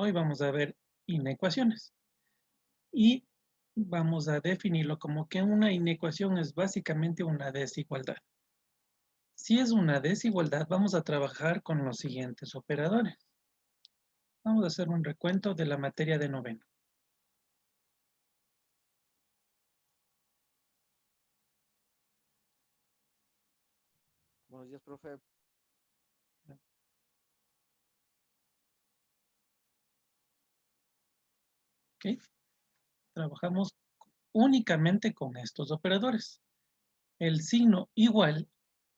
Hoy vamos a ver inecuaciones y vamos a definirlo como que una inecuación es básicamente una desigualdad. Si es una desigualdad, vamos a trabajar con los siguientes operadores. Vamos a hacer un recuento de la materia de noveno. Buenos días, profe. ¿Ok? Trabajamos únicamente con estos operadores. El signo igual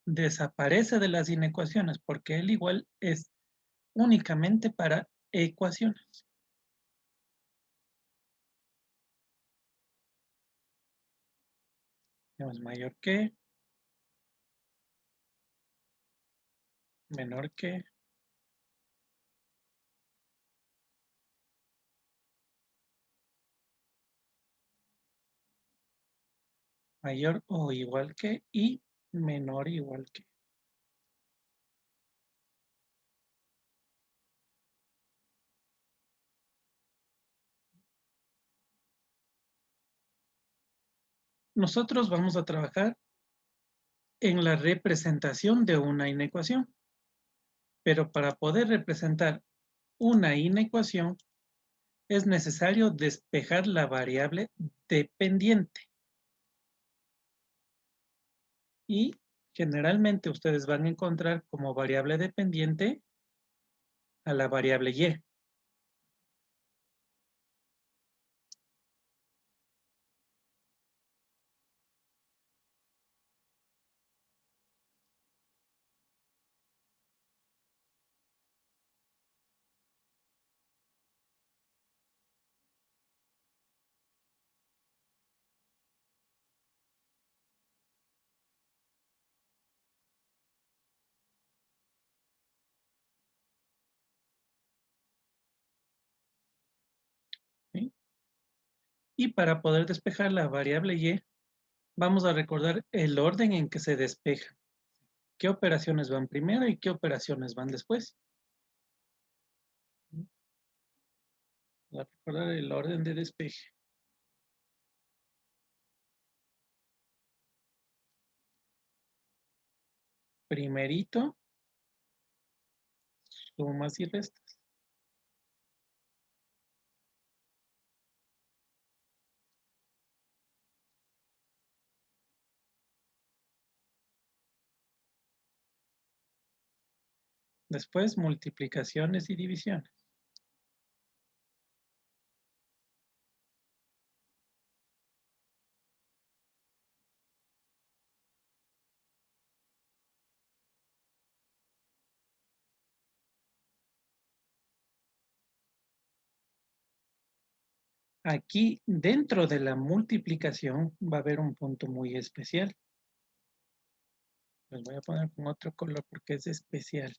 desaparece de las inecuaciones porque el igual es únicamente para ecuaciones. Tenemos mayor que, menor que, mayor o igual que y menor o igual que. Nosotros vamos a trabajar en la representación de una inecuación, pero para poder representar una inecuación es necesario despejar la variable dependiente. Y generalmente ustedes van a encontrar como variable dependiente a la variable y. ¿Sí? Y para poder despejar la variable y, vamos a recordar el orden en que se despeja. ¿Qué operaciones van primero y qué operaciones van después? Para recordar el orden de despeje. Primerito, sumas y restas. Después, multiplicaciones y divisiones. Aquí, dentro de la multiplicación, va a haber un punto muy especial. Les voy a poner con otro color porque es especial.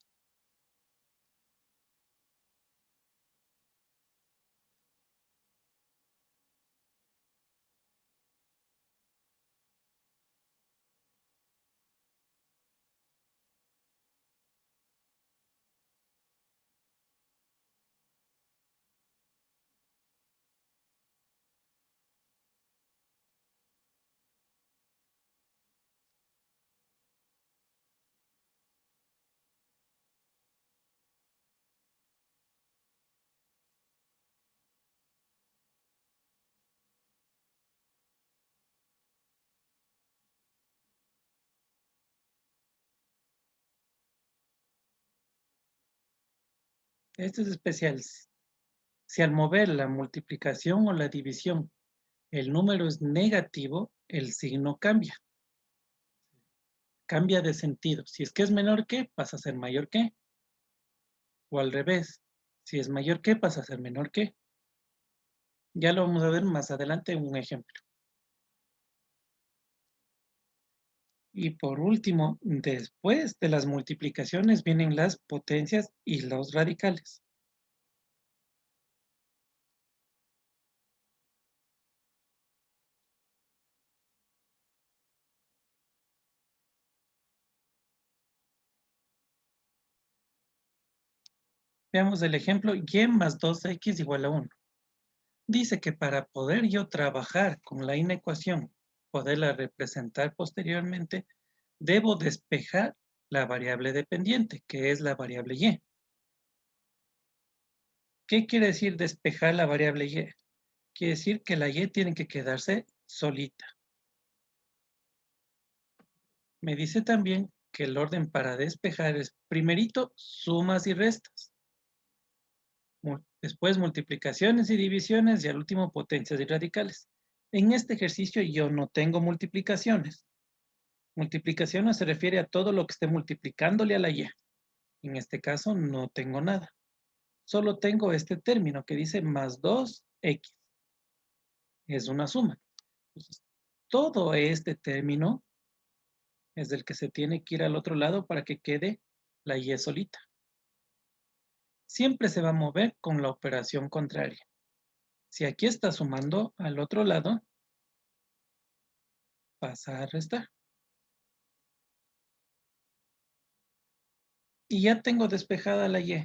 Este es especial. Si al mover la multiplicación o la división el número es negativo, el signo cambia. Cambia de sentido. Si es que es menor que, pasa a ser mayor que. O al revés. Si es mayor que, pasa a ser menor que. Ya lo vamos a ver más adelante en un ejemplo. Y por último, después de las multiplicaciones vienen las potencias y los radicales. Veamos el ejemplo, y más 2x igual a 1. Dice que para poder yo trabajar con la inecuación, poderla representar posteriormente, debo despejar la variable dependiente, que es la variable y. ¿Qué quiere decir despejar la variable y? Quiere decir que la y tiene que quedarse solita. Me dice también que el orden para despejar es primerito sumas y restas, después multiplicaciones y divisiones y al último potencias y radicales. En este ejercicio yo no tengo multiplicaciones. Multiplicaciones se refiere a todo lo que esté multiplicándole a la y. En este caso no tengo nada. Solo tengo este término que dice más 2x. Es una suma. Entonces, todo este término es el que se tiene que ir al otro lado para que quede la y solita. Siempre se va a mover con la operación contraria. Si aquí está sumando, al otro lado pasa a restar. Y ya tengo despejada la y.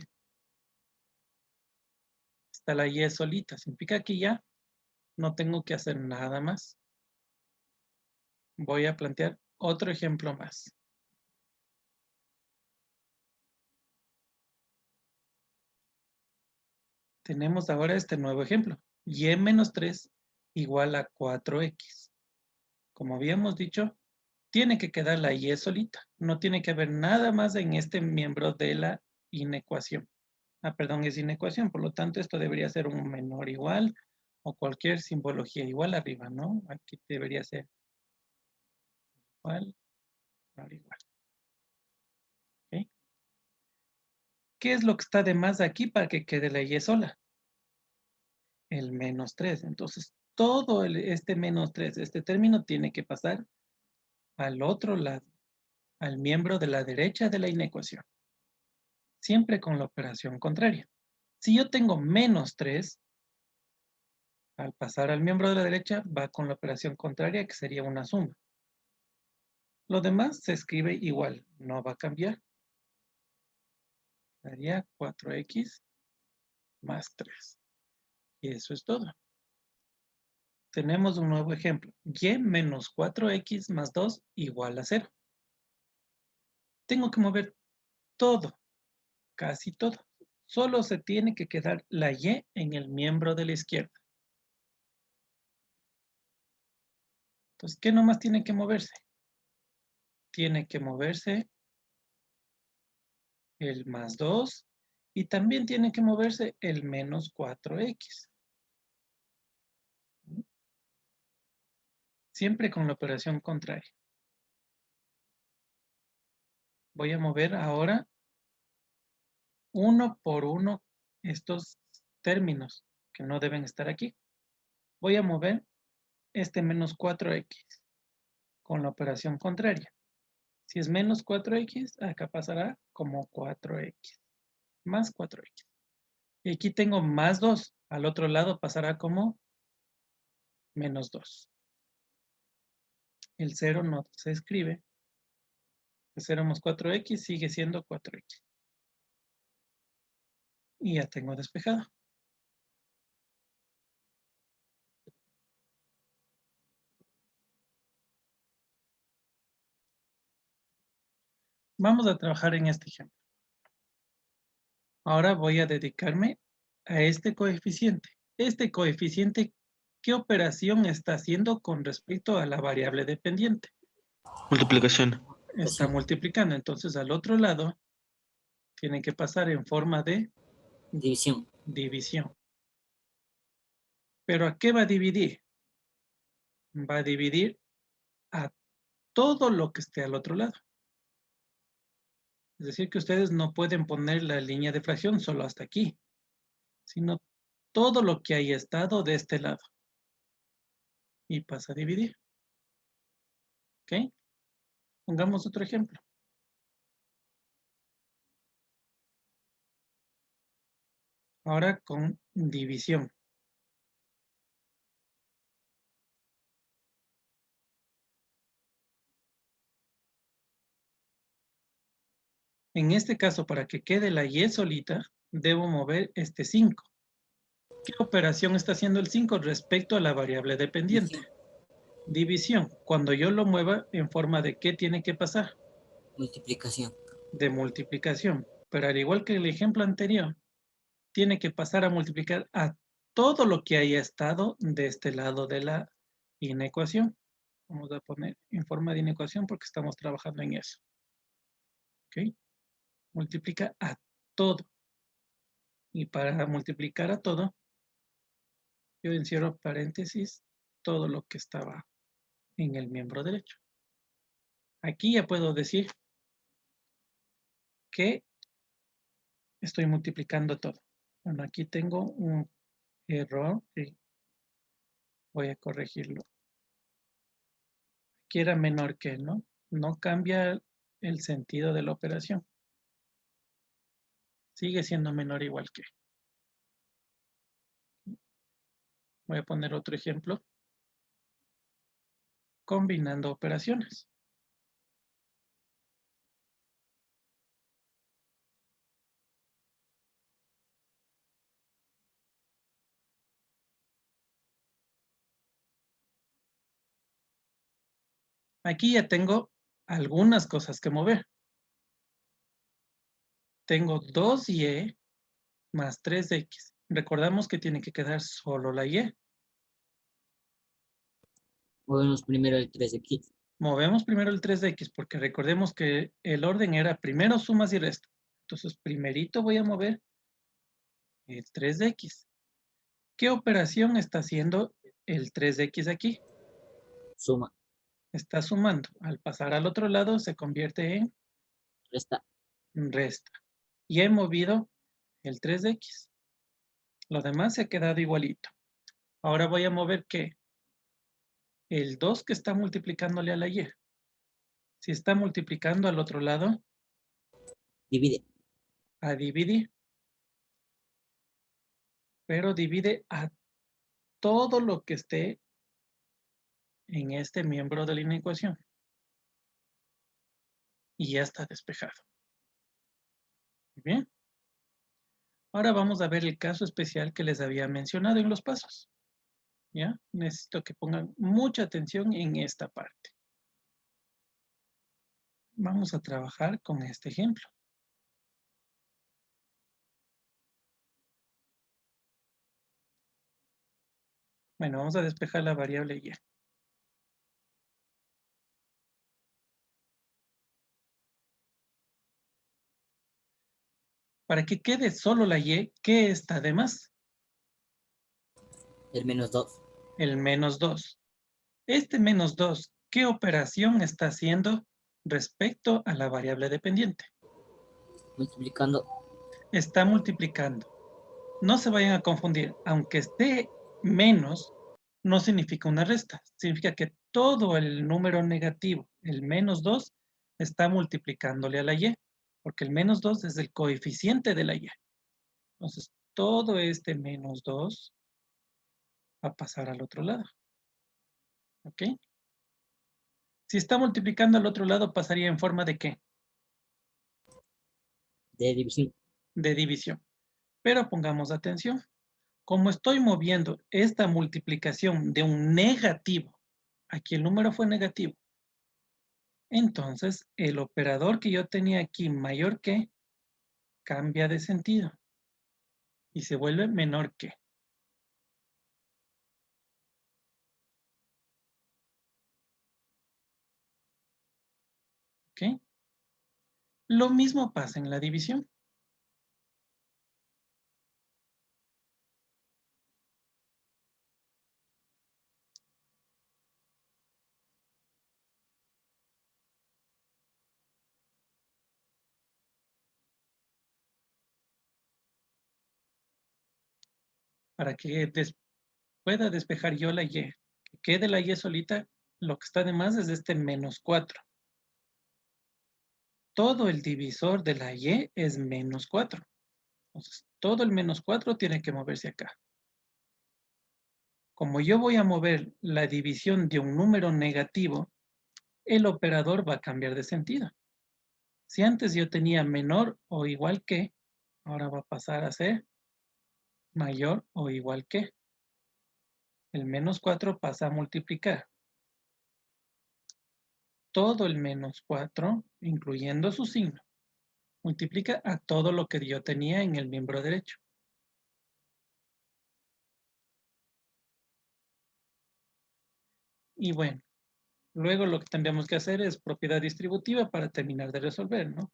Está la y solita. Significa que ya no tengo que hacer nada más. Voy a plantear otro ejemplo más. Tenemos ahora este nuevo ejemplo. Y menos 3 igual a 4x. Como habíamos dicho, tiene que quedar la y solita. No tiene que haber nada más en este miembro de la inecuación. Perdón, es inecuación, por lo tanto esto debería ser un menor igual o cualquier simbología igual arriba, ¿no? Aquí debería ser igual, menor igual. ¿Ok? ¿Qué es lo que está de más aquí para que quede la y sola? El menos 3. Entonces, todo este menos 3, este término tiene que pasar al otro lado, al miembro de la derecha de la inecuación. Siempre con la operación contraria. Si yo tengo menos 3, al pasar al miembro de la derecha va con la operación contraria, que sería una suma. Lo demás se escribe igual, no va a cambiar. Daría 4x más 3. Y eso es todo. Tenemos un nuevo ejemplo. Y menos 4x más 2 igual a 0. Tengo que mover todo, casi todo. Solo se tiene que quedar la y en el miembro de la izquierda. Entonces, ¿qué nomás tiene que moverse? Tiene que moverse el más 2 y también tiene que moverse el menos 4x. Siempre con la operación contraria. Voy a mover ahora uno por uno estos términos que no deben estar aquí. Voy a mover este menos 4x con la operación contraria. Si es menos 4x, acá pasará como 4x, más 4x. Y aquí tengo más 2, al otro lado pasará como menos 2. El 0 no se escribe, el 0 más 4x sigue siendo 4x. Y ya tengo despejado. Vamos a trabajar en este ejemplo. Ahora voy a dedicarme a este coeficiente. Este coeficiente, ¿qué operación está haciendo con respecto a la variable dependiente? Multiplicación. Está multiplicando. Entonces, al otro lado, tiene que pasar en forma de División. división. ¿Pero a qué va a dividir? Va a dividir a todo lo que esté al otro lado. Es decir, que ustedes no pueden poner la línea de fracción solo hasta aquí, sino todo lo que haya estado de este lado. Y pasa a dividir. ¿Ok? Pongamos otro ejemplo. Ahora con división. En este caso, para que quede la y solita, debo mover este 5. ¿Qué operación está haciendo el 5 respecto a la variable dependiente? División. Cuando yo lo mueva, ¿en forma de qué tiene que pasar? Multiplicación. De multiplicación. Pero al igual que el ejemplo anterior, tiene que pasar a multiplicar a todo lo que haya estado de este lado de la inecuación. Vamos a poner en forma de inecuación porque estamos trabajando en eso. ¿Ok? Multiplica a todo. Y para multiplicar a todo, yo encierro paréntesis todo lo que estaba en el miembro derecho. Aquí ya puedo decir que estoy multiplicando todo. Bueno, aquí tengo un error que voy a corregirlo. Aquí era menor que, ¿no? No cambia el sentido de la operación. Sigue siendo menor igual que. Voy a poner otro ejemplo. Combinando operaciones. Aquí ya tengo algunas cosas que mover. Tengo 2y más 3x. Recordamos que tiene que quedar solo la y. Movemos primero el 3x. Movemos primero el 3x porque recordemos que el orden era primero sumas y restas. Entonces, primerito voy a mover el 3x. ¿Qué operación está haciendo el 3x aquí? Suma. Está sumando. Al pasar al otro lado se convierte en Resta. resta. Y he movido el 3x. Lo demás se ha quedado igualito. Ahora voy a mover ¿qué? El 2 que está multiplicándole a la y. Si está multiplicando al otro lado, Divide. a dividir. Pero divide a todo lo que esté en este miembro de la inecuación. Y ya está despejado. Muy bien. Ahora vamos a ver el caso especial que les había mencionado en los pasos. ¿Ya? Necesito que pongan mucha atención en esta parte. Vamos a trabajar con este ejemplo. Bueno, vamos a despejar la variable y. Para que quede solo la y, ¿qué está de más? El menos 2. El menos 2. Este menos 2, ¿qué operación está haciendo respecto a la variable dependiente? Multiplicando. Está multiplicando. No se vayan a confundir. Aunque esté menos, no significa una resta. Significa que todo el número negativo, el menos 2, está multiplicándole a la y. Porque el menos 2 es el coeficiente de la y. Entonces, todo este menos 2 va a pasar al otro lado. ¿Ok? Si está multiplicando al otro lado, pasaría en forma de ¿qué? De división. De división. Pero pongamos atención. Como estoy moviendo esta multiplicación de un negativo, aquí el número fue negativo, entonces el operador que yo tenía aquí mayor que cambia de sentido y se vuelve menor que. ¿Ok? Lo mismo pasa en la división. Para que pueda despejar yo la y, que quede la y solita, lo que está de más es este menos 4. Todo el divisor de la y es menos 4. Entonces, todo el menos 4 tiene que moverse acá. Como yo voy a mover la división de un número negativo, el operador va a cambiar de sentido. Si antes yo tenía menor o igual que, ahora va a pasar a ser mayor o igual que. El menos 4 pasa a multiplicar. Todo el menos 4, incluyendo su signo, multiplica a todo lo que yo tenía en el miembro derecho. Y bueno, luego lo que tendríamos que hacer es propiedad distributiva para terminar de resolver, ¿no?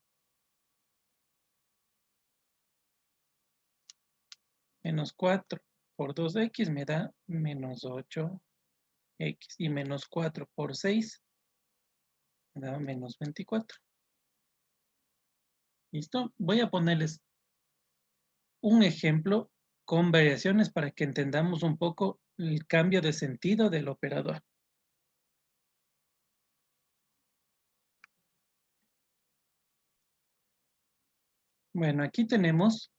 Menos 4 por 2x me da menos 8x. Y menos 4 por 6 me da menos 24. ¿Listo? Voy a ponerles un ejemplo con variaciones para que entendamos un poco el cambio de sentido del operador. Bueno, aquí tenemos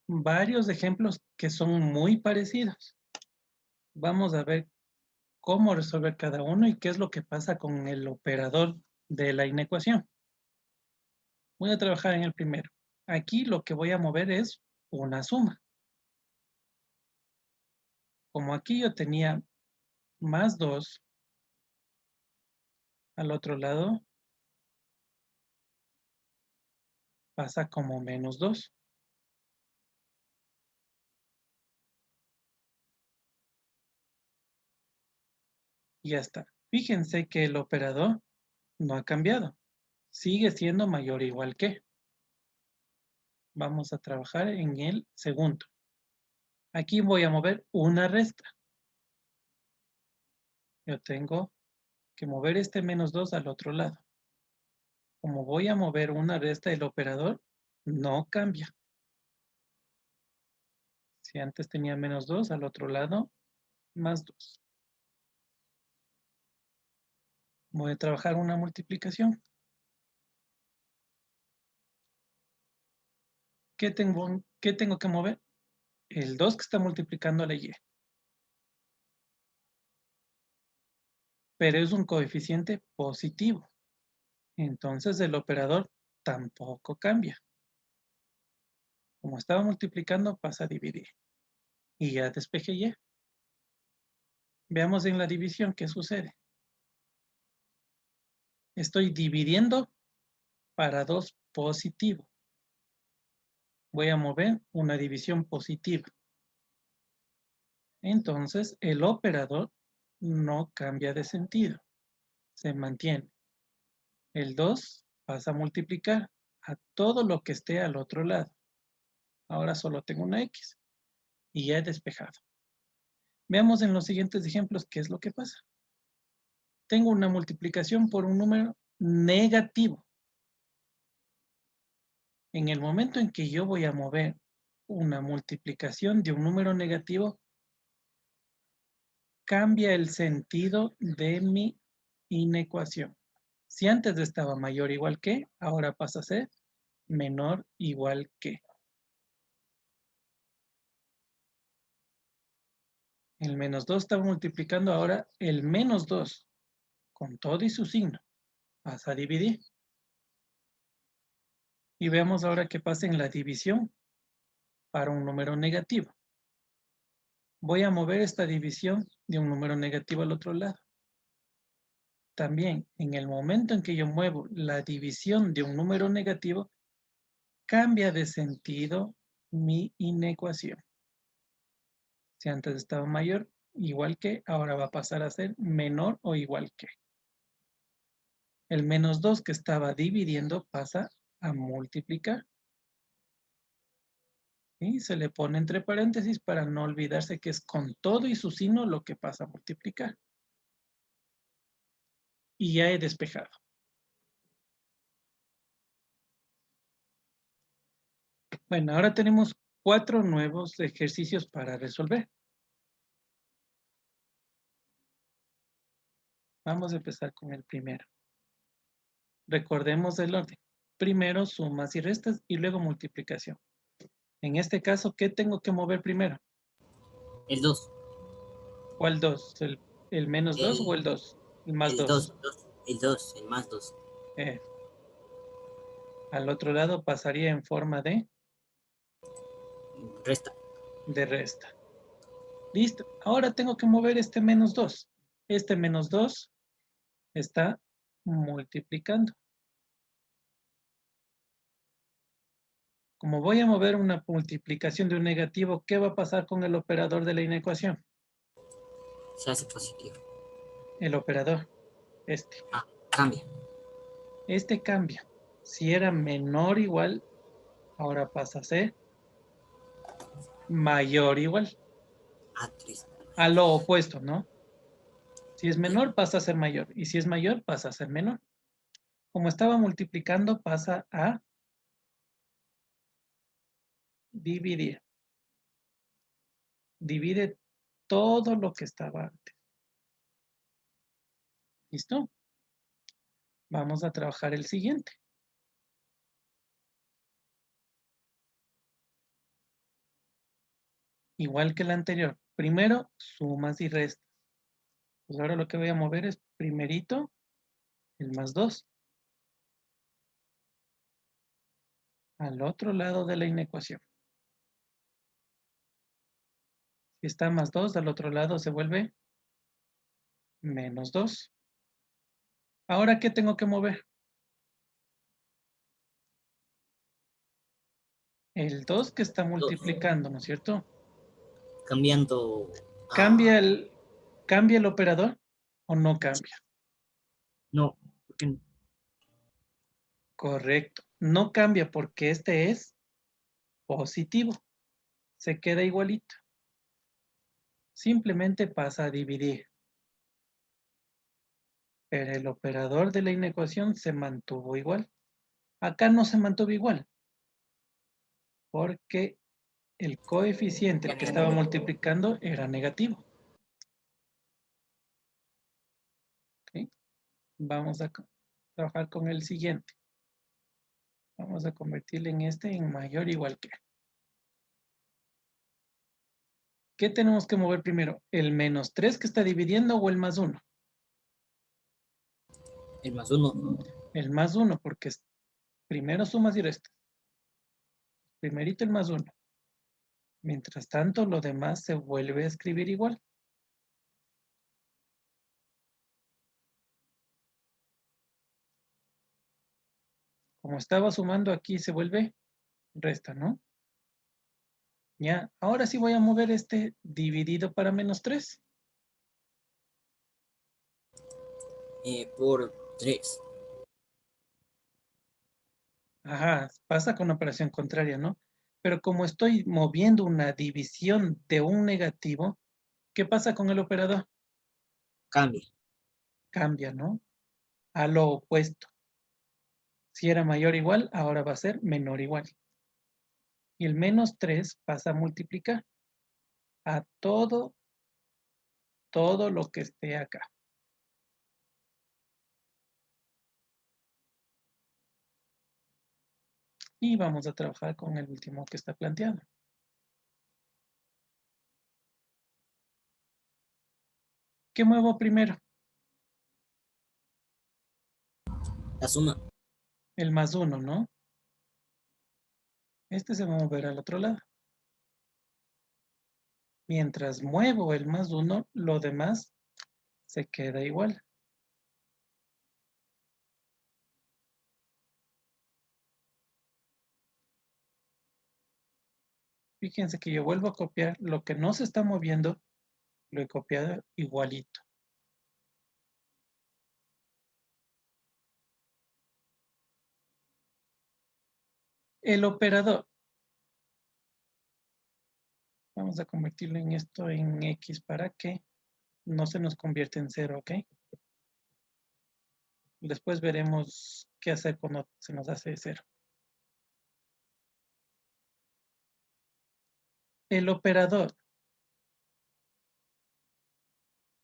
varios ejemplos que son muy parecidos. Vamos a ver cómo resolver cada uno y qué es lo que pasa con el operador de la inecuación. Voy a trabajar en el primero. Aquí lo que voy a mover es una suma. Como aquí yo tenía más 2 al otro lado, pasa como menos 2. Y ya está. Fíjense que el operador no ha cambiado. Sigue siendo mayor o igual que. Vamos a trabajar en el segundo. Aquí voy a mover una resta. Yo tengo que mover este menos 2 al otro lado. Como voy a mover una resta, el operador no cambia. Si antes tenía menos 2, al otro lado, más 2. Voy a trabajar una multiplicación. ¿Qué tengo que mover? El 2 que está multiplicando a la y. Pero es un coeficiente positivo. Entonces el operador tampoco cambia. Como estaba multiplicando, pasa a dividir. Y ya despejé y. Veamos en la división qué sucede. Estoy dividiendo para 2 positivo. Voy a mover una división positiva. Entonces el operador no cambia de sentido. Se mantiene. El 2 pasa a multiplicar a todo lo que esté al otro lado. Ahora solo tengo una X y ya he despejado. Veamos en los siguientes ejemplos qué es lo que pasa. Tengo una multiplicación por un número negativo. En el momento en que yo voy a mover una multiplicación de un número negativo, cambia el sentido de mi inecuación. Si antes estaba mayor o igual que, ahora pasa a ser menor o igual que. El menos 2 está multiplicando ahora el menos 2 con todo y su signo. Pasa a dividir. Y veamos ahora qué pasa en la división para un número negativo. Voy a mover esta división de un número negativo al otro lado. También, en el momento en que yo muevo la división de un número negativo, cambia de sentido mi inecuación. Si antes estaba mayor, igual que, ahora va a pasar a ser menor o igual que. El menos 2 que estaba dividiendo pasa a multiplicar. Y se le pone entre paréntesis para no olvidarse que es con todo y su signo lo que pasa a multiplicar. Y ya he despejado. Bueno, ahora tenemos 4 nuevos ejercicios para resolver. Vamos a empezar con el primero. Recordemos el orden. Primero sumas y restas y luego multiplicación. En este caso, ¿qué tengo que mover primero? El 2. ¿Cuál 2? ¿El menos 2 o el 2? El más 2. El 2, el más 2. Al otro lado pasaría en forma de Resta. de resta. Listo. Ahora tengo que mover este menos 2. Este menos 2 está multiplicando. Como voy a mover una multiplicación de un negativo, ¿qué va a pasar con el operador de la inecuación? Se hace positivo. El operador, este. Ah, cambia. Este cambia. Si era menor o igual, ahora pasa a ser mayor o igual. A3. A lo opuesto, ¿no? Si es menor, pasa a ser mayor. Y si es mayor, pasa a ser menor. Como estaba multiplicando, pasa a dividir. Divide todo lo que estaba antes. ¿Listo? Vamos a trabajar el siguiente. Igual que el anterior. Primero, sumas y restas. Pues ahora lo que voy a mover es primerito el más 2. Al otro lado de la inecuación. Si está más 2, al otro lado se vuelve menos 2. Ahora, ¿qué tengo que mover? El 2 que está multiplicando, ¿no es cierto? Cambiando. ¿Cambia el operador o no cambia? No, porque no. Correcto. No cambia porque este es positivo. Se queda igualito. Simplemente pasa a dividir. Pero el operador de la inecuación se mantuvo igual. Acá no se mantuvo igual. Porque el coeficiente, el que estaba multiplicando, era negativo. ¿Ok? Vamos a trabajar con el siguiente. Vamos a convertirle en este en mayor o igual que. ¿Qué tenemos que mover primero? ¿El menos 3 que está dividiendo o el más 1? El más 1. El más 1, porque primero sumas y restas. Primerito el más 1. Mientras tanto, lo demás se vuelve a escribir igual. Como estaba sumando aquí, se vuelve resta, ¿no? Ya, ahora sí voy a mover este dividido para menos 3. Por 3. Ajá, pasa con operación contraria, ¿no? Pero como estoy moviendo una división de un negativo, ¿qué pasa con el operador? Cambia. Cambia, ¿no? A lo opuesto. Si era mayor o igual, ahora va a ser menor o igual. Y el menos 3 pasa a multiplicar a todo lo que esté acá. Y vamos a trabajar con el último que está planteado. ¿Qué muevo primero? La suma. El más 1, ¿no? Este se va a mover al otro lado. Mientras muevo el más 1, lo demás se queda igual. Fíjense que yo vuelvo a copiar lo que no se está moviendo, lo he copiado igualito. El operador. Vamos a convertirlo en esto en X para que no se nos convierta en 0, ¿ok? Después veremos qué hacer cuando se nos hace 0. El operador.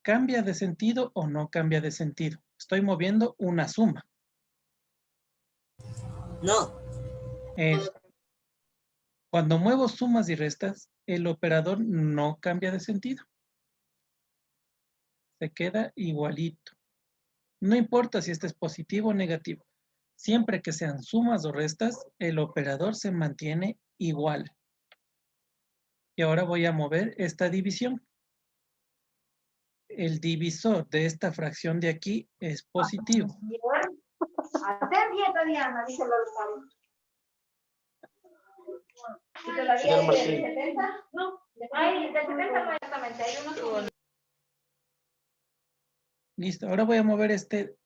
¿Cambia de sentido o no cambia de sentido? Estoy moviendo una suma. No. Cuando muevo sumas y restas, el operador no cambia de sentido. Se queda igualito. No importa si este es positivo o negativo. Siempre que sean sumas o restas, el operador se mantiene igual. Y ahora voy a mover esta división. El divisor de esta fracción de aquí es positivo. Hacer dieta, Diana, dice Lorca. ¿Y todavía Señor hay Martín. de 70? No, hay de 70 no exactamente, hay unos que... Listo, ahora voy a mover este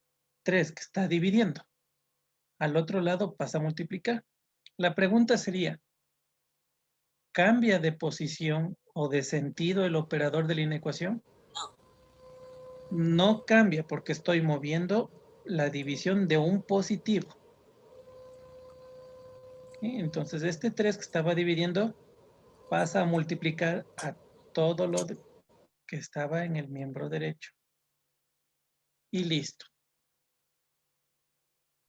3 que está dividiendo. Al otro lado pasa a multiplicar. La pregunta sería, ¿cambia de posición o de sentido el operador de la inecuación? No cambia porque estoy moviendo la división de un positivo. Entonces este 3 que estaba dividiendo pasa a multiplicar a todo lo que estaba en el miembro derecho. Y listo.